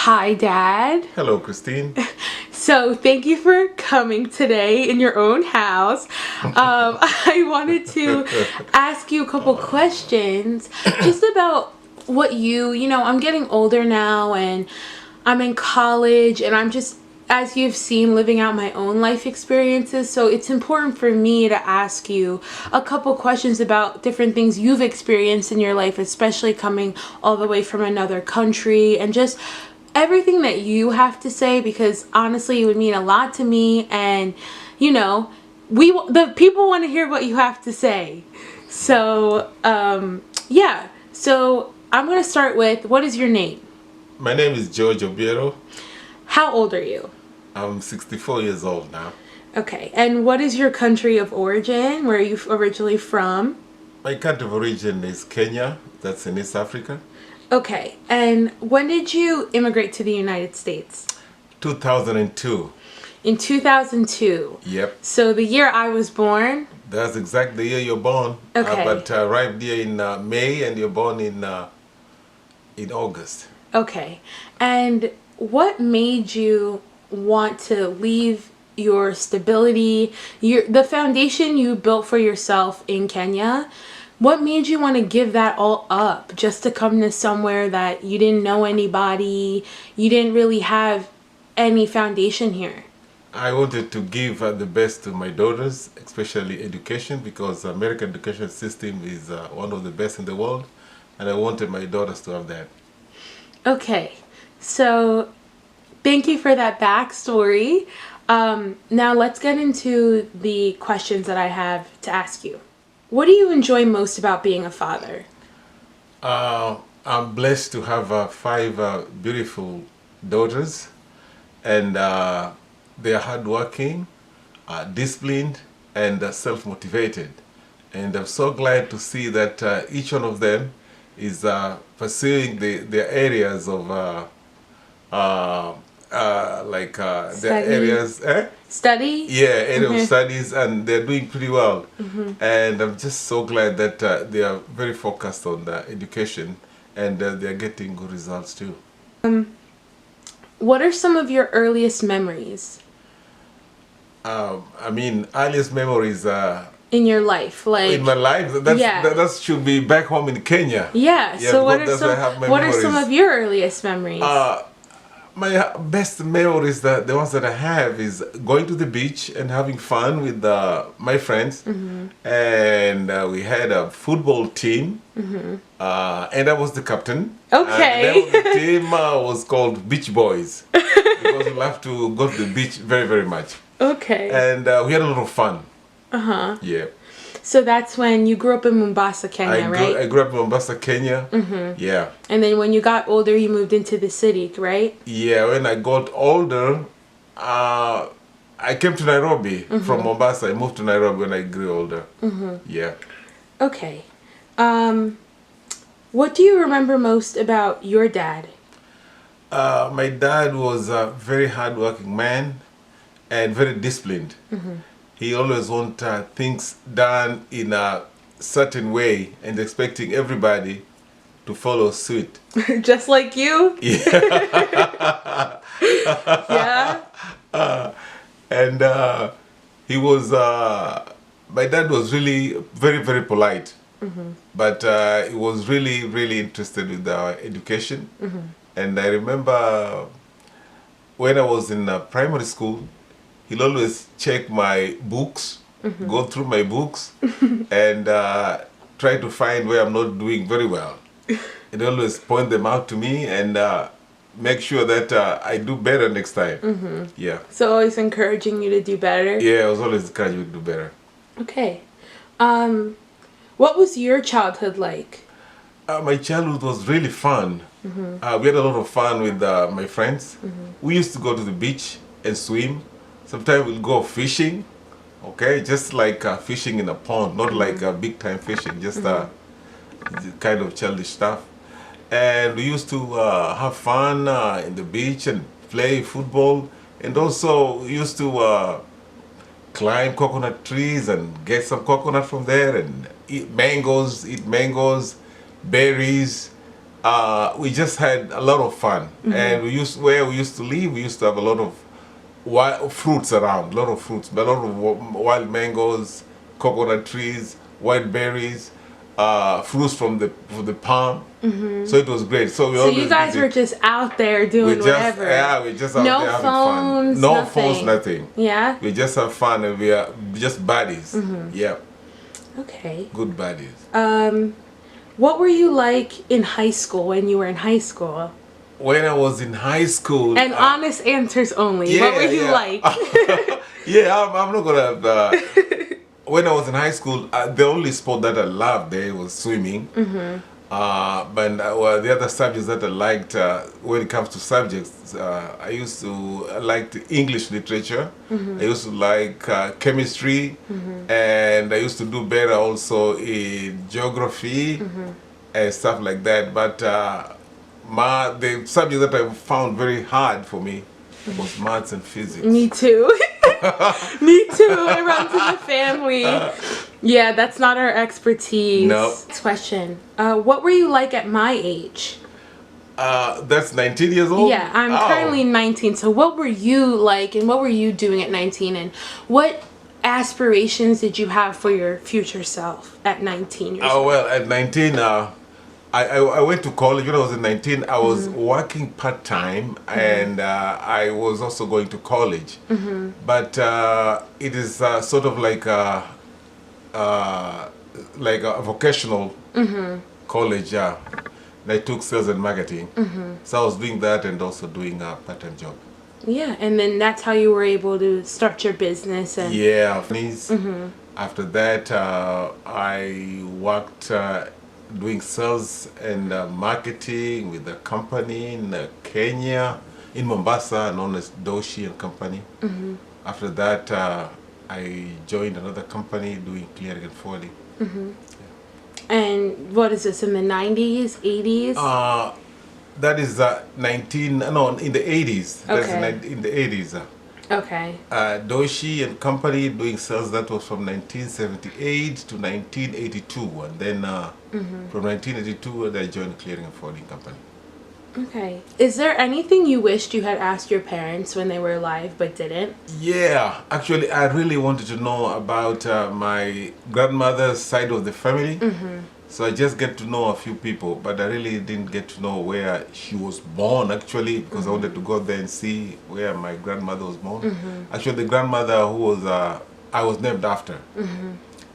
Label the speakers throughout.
Speaker 1: Hi, Dad.
Speaker 2: Hello, Christine.
Speaker 1: So thank you for coming today in your own house. I wanted to ask you a couple questions just about what I'm getting older now and I'm in college and I'm just, as you've seen, living out my own life experiences. So it's important for me to ask you a couple questions about different things you've experienced in your life, especially coming all the way from another country, and just everything that you have to say, because honestly it would mean a lot to me, and the people want to hear what you have to say. So yeah, so I'm going to start with, what is your name?
Speaker 2: My name is George Obiero.
Speaker 1: How old are you?
Speaker 2: I'm 64 years old now.
Speaker 1: Okay, and what is your country of origin? Where are you originally from?
Speaker 2: My country of origin is Kenya. That's in East Africa.
Speaker 1: Okay, and when did you immigrate to the United States?
Speaker 2: 2002.
Speaker 1: In 2002?
Speaker 2: Yep.
Speaker 1: So the year I was born?
Speaker 2: That's exactly the year you're born.
Speaker 1: Okay.
Speaker 2: But arrived here in May, and you're born in August.
Speaker 1: Okay. And what made you want to leave your stability, the foundation you built for yourself in Kenya? What made you want to give that all up just to come to somewhere that you didn't know anybody, you didn't really have any foundation here?
Speaker 2: I wanted to give the best to my daughters, especially education, because the American education system is one of the best in the world, and I wanted my daughters to have that.
Speaker 1: Okay, so thank you for that backstory. Now let's get into the questions that I have to ask you. What do you enjoy most about being a father?
Speaker 2: I'm blessed to have 5 beautiful daughters, and they're hardworking, disciplined, and self-motivated. And I'm so glad to see that each one of them is pursuing their areas of their areas.
Speaker 1: Study?
Speaker 2: Yeah, area of studies, and they're doing pretty well. And I'm just so glad that they are very focused on education, and they're getting good results too.
Speaker 1: What are some of your earliest memories?
Speaker 2: Earliest memories
Speaker 1: In your life, like
Speaker 2: in my life, that should be back home in Kenya.
Speaker 1: Yeah. So what are some of your earliest memories?
Speaker 2: My best memories, the ones that I have, is going to the beach and having fun with my friends. And we had a football team, and I was the captain.
Speaker 1: Okay.
Speaker 2: And the team was called Beach Boys, because we love to go to the beach very, very much.
Speaker 1: Okay.
Speaker 2: And we had a lot of fun. Yeah.
Speaker 1: So that's when you grew up in Mombasa, Kenya, right?
Speaker 2: I grew up in Mombasa, Kenya. Yeah.
Speaker 1: And then when you got older, you moved into the city, right?
Speaker 2: Yeah, when I got older, I came to Nairobi from Mombasa. I moved to Nairobi when I grew older. Yeah.
Speaker 1: Okay. What do you remember most about your dad?
Speaker 2: My dad was a very hardworking man and very disciplined. He always wanted things done in a certain way and expecting everybody to follow suit.
Speaker 1: Just like you?
Speaker 2: Yeah.
Speaker 1: Yeah?
Speaker 2: And he was, my dad was really very, very polite. But he was really, really interested with our education. And I remember when I was in primary school, he'll always check my books, go through my books, and try to find where I'm not doing very well. He'd always point them out to me and make sure that I do better next time. Yeah.
Speaker 1: So always encouraging you to do better?
Speaker 2: Yeah, I was always encouraging you to do better.
Speaker 1: Okay. What was your childhood like?
Speaker 2: My childhood was really fun. We had a lot of fun with my friends. We used to go to the beach and swim. Sometimes we'll go fishing, okay? Just like fishing in a pond, not like big time fishing, just kind of childish stuff. And we used to have fun in the beach and play football. And also we used to climb coconut trees and get some coconut from there and eat mangoes, berries, we just had a lot of fun. And where we used to live, we used to have a lot of wild fruits around, a lot of fruits, a lot of wild mangoes, coconut trees, white berries, fruits from the palm. So it was great. So we
Speaker 1: So
Speaker 2: always
Speaker 1: you guys
Speaker 2: did
Speaker 1: were
Speaker 2: it.
Speaker 1: just out there doing whatever.
Speaker 2: Yeah, we just out
Speaker 1: No
Speaker 2: there having
Speaker 1: phones,
Speaker 2: fun. No
Speaker 1: nothing.
Speaker 2: phones, nothing.
Speaker 1: Yeah?
Speaker 2: We just have fun, and we are just buddies. Yeah,
Speaker 1: Okay.
Speaker 2: good buddies.
Speaker 1: What were you like in high school when you were in high school?
Speaker 2: When I was in high school,
Speaker 1: And honest answers only. What were you like?
Speaker 2: Yeah, I'm not gonna. When I was in high school, the only sport that I loved there was swimming. But well, the other subjects that I liked, when it comes to subjects, I used to like English literature. I used to like chemistry, and I used to do better also in geography and stuff like that. But the subject that I found very hard for me was maths and physics.
Speaker 1: Me too. Me too. It runs in the family. Yeah, that's not our expertise.
Speaker 2: No.
Speaker 1: Next question. What were you like at my age?
Speaker 2: That's 19 years old?
Speaker 1: Yeah, I'm currently 19. So what were you like and what were you doing at 19? And what aspirations did you have for your future self at 19 years old?
Speaker 2: Well, at 19, I went to college. When I was 19, I was working part-time, and I was also going to college. But it is sort of like a vocational college. And I took sales and marketing. So I was doing that and also doing a part-time job.
Speaker 1: Yeah, and then that's how you were able to start your business. And
Speaker 2: Yeah. After that, I worked doing sales and marketing with a company in Kenya, in Mombasa, known as Doshi and Company. After that, I joined another company doing clearing and forwarding.
Speaker 1: And what is this, in the 90s, 80s?
Speaker 2: That is in the 80s. That's
Speaker 1: Okay.
Speaker 2: in the 80s.
Speaker 1: Okay.
Speaker 2: Doshi and Company doing sales, that was from 1978 to 1982. And then from 1982, I joined clearing and forwarding company.
Speaker 1: Okay. Is there anything you wished you had asked your parents when they were alive but didn't?
Speaker 2: Yeah, actually, I really wanted to know about my grandmother's side of the family. So I just get to know a few people, but I really didn't get to know where she was born, actually, because I wanted to go there and see where my grandmother was born. Actually, the grandmother who was I was named after,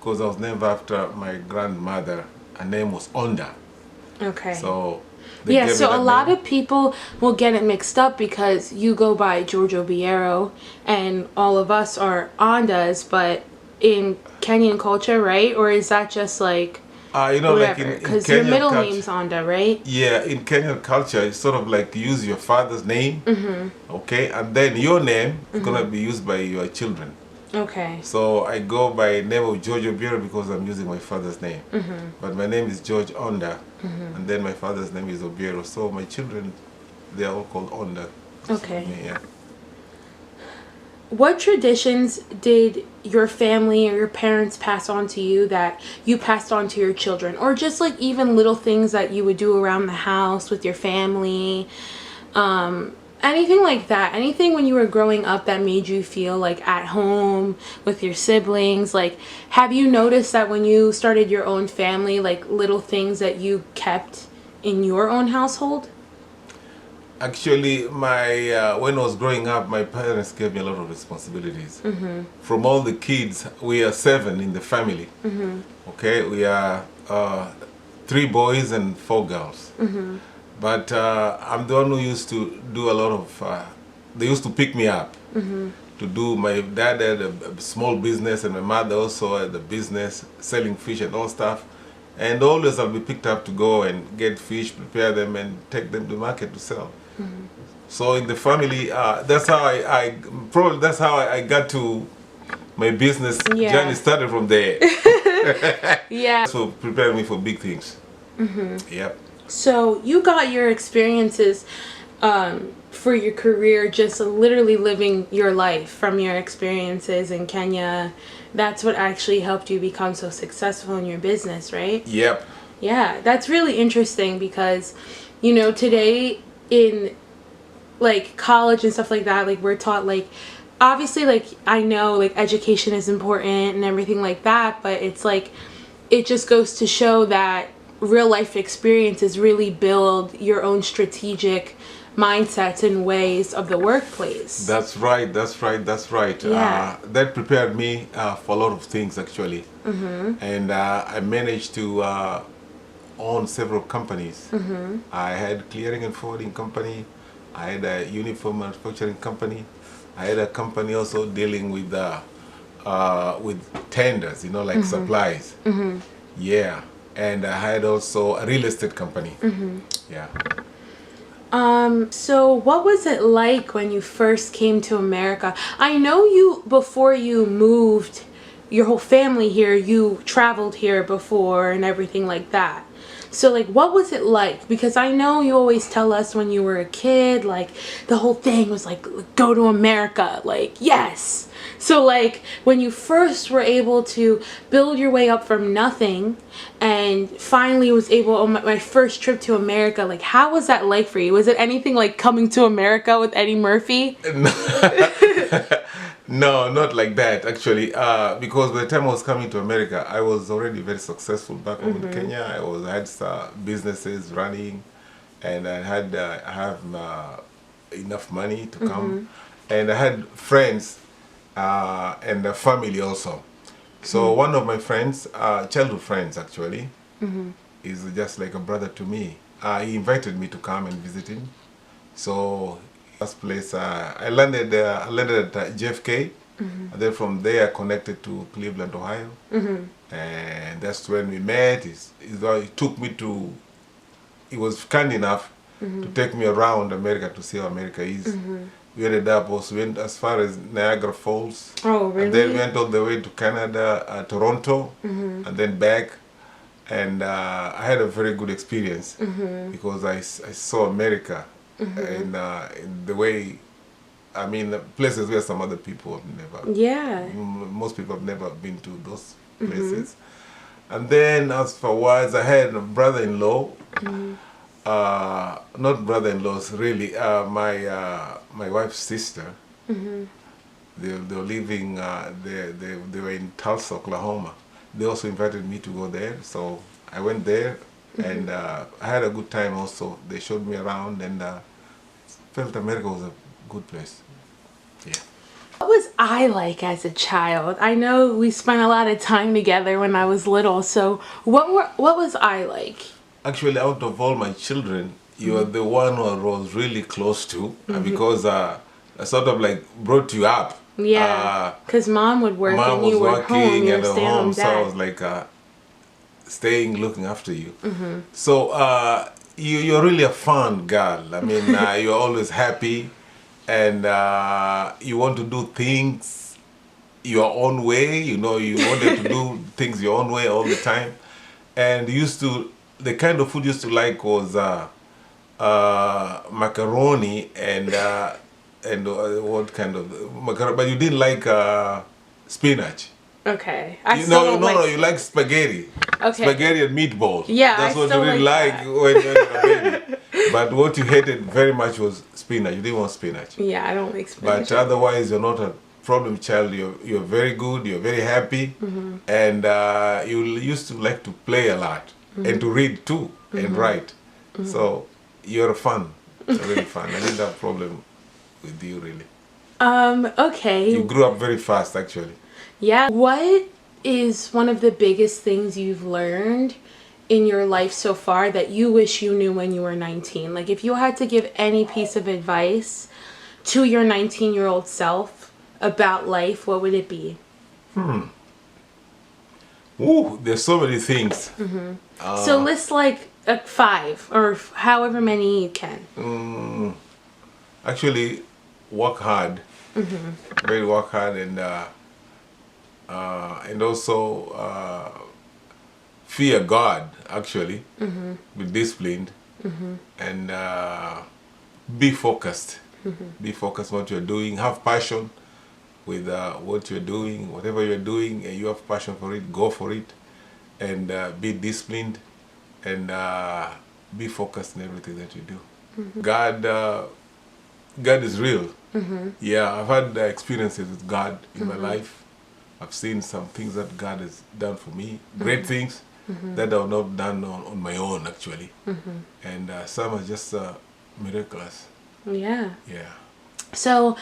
Speaker 2: because I was named after my grandmother. Her name was Onda.
Speaker 1: Okay.
Speaker 2: So they
Speaker 1: Yeah,
Speaker 2: gave me
Speaker 1: so a
Speaker 2: that
Speaker 1: lot
Speaker 2: name.
Speaker 1: of people will get it mixed up because you go by Giorgio Biero and all of us are Ondas, but in Kenyan culture, right? Or is that just like
Speaker 2: like
Speaker 1: whatever?
Speaker 2: in
Speaker 1: Because your
Speaker 2: Kenyan
Speaker 1: middle
Speaker 2: culture,
Speaker 1: name's Onda, right?
Speaker 2: Yeah, in Kenyan culture, it's sort of like use your father's name, okay, and then your name is gonna be used by your children.
Speaker 1: Okay.
Speaker 2: So I go by name of Giorgio Biero because I'm using my father's name. But my name is George Onda, and then my father's name is Obiero. So my children, they are all called Onda.
Speaker 1: Okay.
Speaker 2: Yeah.
Speaker 1: What traditions did your family or your parents pass on to you that you passed on to your children? Or just like even little things that you would do around the house with your family? Anything like that. Anything when you were growing up that made you feel like at home with your siblings? Like, have you noticed that when you started your own family, like little things that you kept in your own household?
Speaker 2: Actually, when I was growing up, my parents gave me a lot of responsibilities. From all the kids, we are 7 in the family. Okay, we are 3 boys and 4 girls. But I'm the one who used to do a lot of, they used to pick me up to do, my dad had a small business and my mother also had a business selling fish and all stuff. And always I'll be picked up to go and get fish, prepare them and take them to market to sell. So in the family, that's how I got to my business journey started from there.
Speaker 1: Yeah.
Speaker 2: So preparing me for big things. Yep.
Speaker 1: So you got your experiences for your career, just literally living your life from your experiences in Kenya. That's what actually helped you become so successful in your business, right?
Speaker 2: Yep.
Speaker 1: Yeah, that's really interesting because, you know, today in like college and stuff like that, like we're taught like obviously like I know like education is important and everything like that, but it's like it just goes to show that real life experiences really build your own strategic mindsets and ways of the workplace.
Speaker 2: That's right, that's right, that's right.
Speaker 1: Yeah.
Speaker 2: That prepared me for a lot of things actually. And I managed to own several companies. I had clearing and forwarding company. I had a uniform manufacturing company. I had a company also dealing with tenders, you know, like supplies. Yeah. And I had also a real estate company. Yeah.
Speaker 1: So what was it like when you first came to America? I know you, before you moved your whole family here, you traveled here before and everything like that. So like what was it like? Because I know you always tell us when you were a kid, like the whole thing was like go to America, like yes. So like when you first were able to build your way up from nothing and finally was able on my first trip to America, like how was that like for you? Was it anything like coming to America with Eddie Murphy?
Speaker 2: No, not like that actually. Because by the time I was coming to America, I was already very successful back home in Kenya. I had businesses running, and I have enough money to come, and I had friends and a family also. So one of my friends, childhood friends actually, is just like a brother to me. He invited me to come and visit him. So first place I landed at JFK, and then from there I connected to Cleveland, Ohio, and that's when we met. He took me to. He was kind enough to take me around America to see how America is. We ended up also went as far as Niagara Falls.
Speaker 1: Oh, really?
Speaker 2: And then went all the way to Canada, Toronto, and then back. And I had a very good experience because I saw America in the way, I mean, places where some other people have never.
Speaker 1: Yeah.
Speaker 2: Most people have never been to those places. And then afterwards, I had a brother-in-law. Not brother-in-laws, really. My wife's sister. They were living. They were in Tulsa, Oklahoma. They also invited me to go there, so I went there, and I had a good time. Also, they showed me around, and felt America was a good place. Yeah.
Speaker 1: What was I like as a child? I know we spent a lot of time together when I was little. So what was I like?
Speaker 2: Actually, out of all my children, you are the one who I was really close to because I sort of like brought you up.
Speaker 1: Yeah, because mom would work
Speaker 2: Mom
Speaker 1: and you
Speaker 2: was
Speaker 1: were home.
Speaker 2: working
Speaker 1: You
Speaker 2: at
Speaker 1: were staying
Speaker 2: home,
Speaker 1: home
Speaker 2: so I
Speaker 1: dad.
Speaker 2: was like staying, looking after you. So you're really a fun girl. I mean, you're always happy, and you want to do things your own way. You know, you wanted to do things your own way all the time, and the kind of food you used to like was macaroni and what kind of macaroni? But you didn't like spinach.
Speaker 1: Okay, I
Speaker 2: You
Speaker 1: still
Speaker 2: know,
Speaker 1: don't
Speaker 2: no,
Speaker 1: like.
Speaker 2: no, you like spaghetti.
Speaker 1: Okay.
Speaker 2: Spaghetti and meatballs.
Speaker 1: Yeah,
Speaker 2: That's
Speaker 1: I
Speaker 2: what
Speaker 1: still
Speaker 2: you really
Speaker 1: like
Speaker 2: like
Speaker 1: that.
Speaker 2: when you were a baby. But what you hated very much was spinach. You didn't want spinach.
Speaker 1: Yeah, I don't like spinach.
Speaker 2: But otherwise, you're not a problem child. You're very good. You're very happy, and you used to like to play a lot and to read too and write. So you're fun, really fun. I didn't have problem with you really.
Speaker 1: Okay.
Speaker 2: You grew up very fast, actually.
Speaker 1: Yeah. What is one of the biggest things you've learned in your life so far that you wish you knew when you were 19? Like if you had to give any piece of advice to your 19-year-old self about life, what would it be?
Speaker 2: Ooh, there's so many things.
Speaker 1: So list like 5 or however many you can.
Speaker 2: Actually, work hard. Really work hard, and also fear God. Actually, be disciplined, and be focused. Be focused on what you're doing. Have passion with what you're doing. Whatever you're doing, and you have passion for it, go for it, and be disciplined. and be focused in everything that you do. God is real. Yeah, I've had experiences with God in my life. I've seen some things that God has done for me, great things that I've not done on my own actually, and some are just miraculous.
Speaker 1: Yeah.
Speaker 2: Yeah.
Speaker 1: So,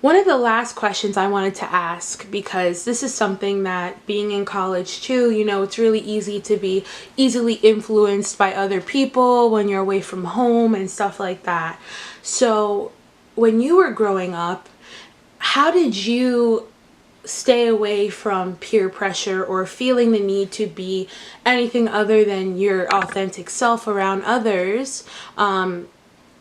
Speaker 1: one of the last questions I wanted to ask, because this is something that being in college too, you know, it's really easy to be easily influenced by other people when you're away from home and stuff like that. So, when you were growing up, how did you stay away from peer pressure or feeling the need to be anything other than your authentic self around others?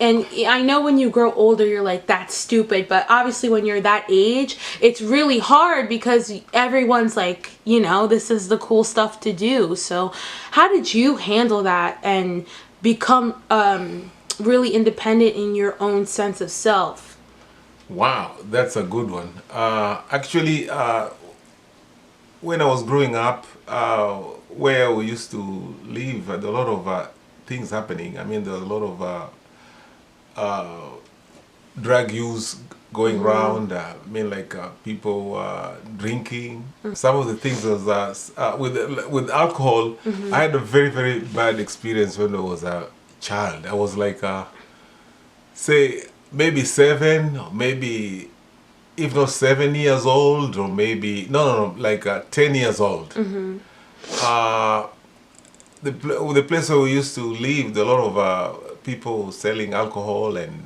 Speaker 1: And I know when you grow older, you're like, that's stupid. But obviously when you're that age, it's really hard because everyone's like, you know, this is the cool stuff to do. So how did you handle that and become really independent in your own sense of self?
Speaker 2: Wow, that's a good one. Actually, when I was growing up, where we used to live, there were a lot of things happening. I mean, there was a lot of drug use going around. I mean, like people drinking. Some of the things was with alcohol. I had a very very bad experience when I was a child. I was like, say maybe 7, or maybe if not 7 years old, or maybe no, like 10 years old. The place where we used to live, there were a lot of people selling alcohol and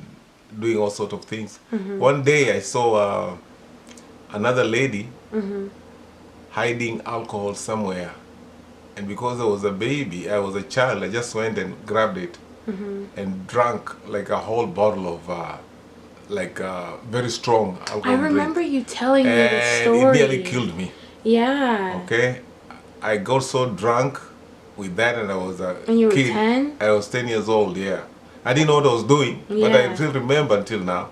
Speaker 2: doing all sorts of things. One day I saw another lady hiding alcohol somewhere, and because I was a baby, I was a child, I just went and grabbed it and drank like a whole bottle of very strong alcohol
Speaker 1: I remember
Speaker 2: drink.
Speaker 1: you telling me the
Speaker 2: And
Speaker 1: story.
Speaker 2: it nearly killed me.
Speaker 1: Yeah.
Speaker 2: Okay, I got so drunk with that, and I was a
Speaker 1: And you were
Speaker 2: kid.
Speaker 1: 10?
Speaker 2: I was 10 years old. Yeah, I didn't know what I was doing, but I still remember until now.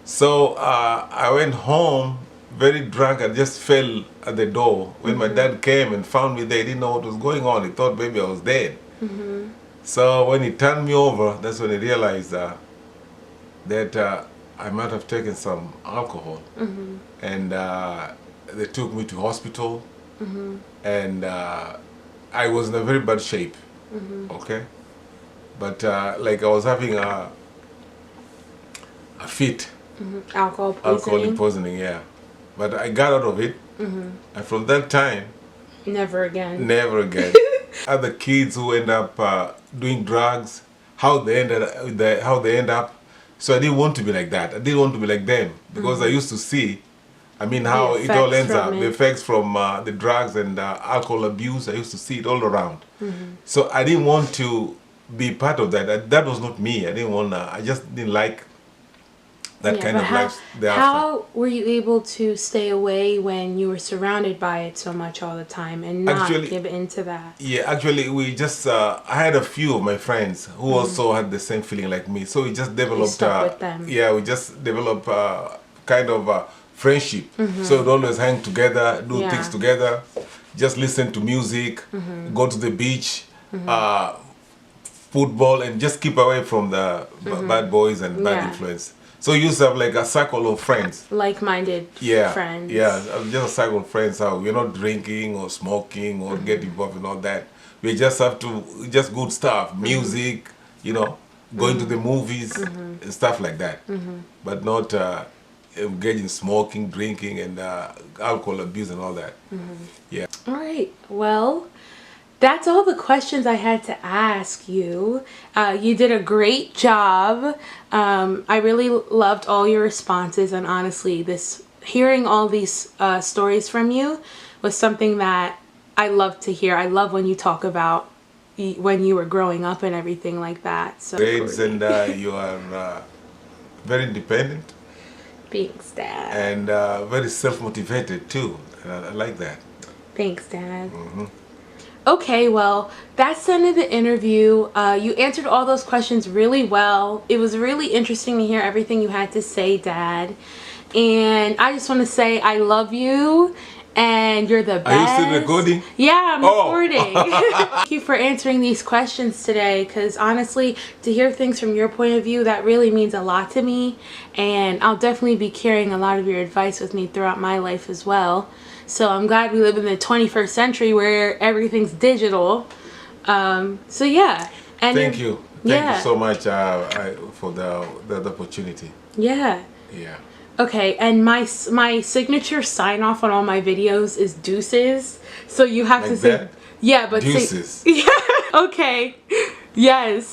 Speaker 2: So I went home very drunk and just fell at the door. When my dad came and found me there, he didn't know what was going on. He thought maybe I was dead. So when he turned me over, that's when he realized that I might have taken some alcohol. And they took me to hospital, and I was in a very bad shape. Okay, but like I was having a fit.
Speaker 1: Alcohol poisoning.
Speaker 2: Alcoholic poisoning, yeah. But I got out of it, and from that time,
Speaker 1: Never again.
Speaker 2: never again. Other kids who end up doing drugs, how they end up. So I didn't want to be like that. I didn't want to be like them, because I used to see, I mean, how it all ends up. The effects from the drugs and alcohol abuse, I used to see it all around. So I didn't want to be part of that. That was not me. I didn't want to, I just didn't like that kind of life thereafter.
Speaker 1: How were you able to stay away when you were surrounded by it so much all the time and not give in to that?
Speaker 2: Yeah, actually, we just, I had a few of my friends who also had the same feeling like me. So we just developed,
Speaker 1: You stuck with them.
Speaker 2: Yeah, we just developed kind of friendship. So we'd always hang together, do things together, just listen to music, go to the beach, football, and just keep away from the bad boys and bad influence. So you used to have like a circle of friends.
Speaker 1: Like-minded friends.
Speaker 2: Yeah, just a circle of friends. How we're not drinking or smoking or get involved in all that. We just have to, just good stuff, music, you know, going to the movies and stuff like that. But not engage in smoking, drinking, and alcohol abuse and all that. Yeah.
Speaker 1: All right. Well, that's all the questions I had to ask you. You did a great job. I really loved all your responses, and honestly, hearing all these stories from you was something that I love to hear. I love when you talk about when you were growing up and everything like that. So
Speaker 2: grades, and you are very independent.
Speaker 1: Thanks, Dad.
Speaker 2: And very self-motivated too. I like that.
Speaker 1: Thanks, Dad. Okay, well, that's the end of the interview. You answered all those questions really well. It was really interesting to hear everything you had to say, Dad. And I just want to say I love you, and you're the best.
Speaker 2: Are you still recording?
Speaker 1: Yeah, I'm
Speaker 2: Oh.
Speaker 1: recording. Thank you for answering these questions today, because honestly, to hear things from your point of view, that really means a lot to me, and I'll definitely be carrying a lot of your advice with me throughout my life as well. So I'm glad we live in the 21st century where everything's digital. So yeah. And
Speaker 2: Thank you. Thank you so much for the opportunity.
Speaker 1: Yeah.
Speaker 2: Yeah.
Speaker 1: Okay, and my signature sign off on all my videos is deuces. So you have
Speaker 2: Like
Speaker 1: to say
Speaker 2: that?
Speaker 1: yeah, but
Speaker 2: Deuces.
Speaker 1: say yeah. Okay. Yes.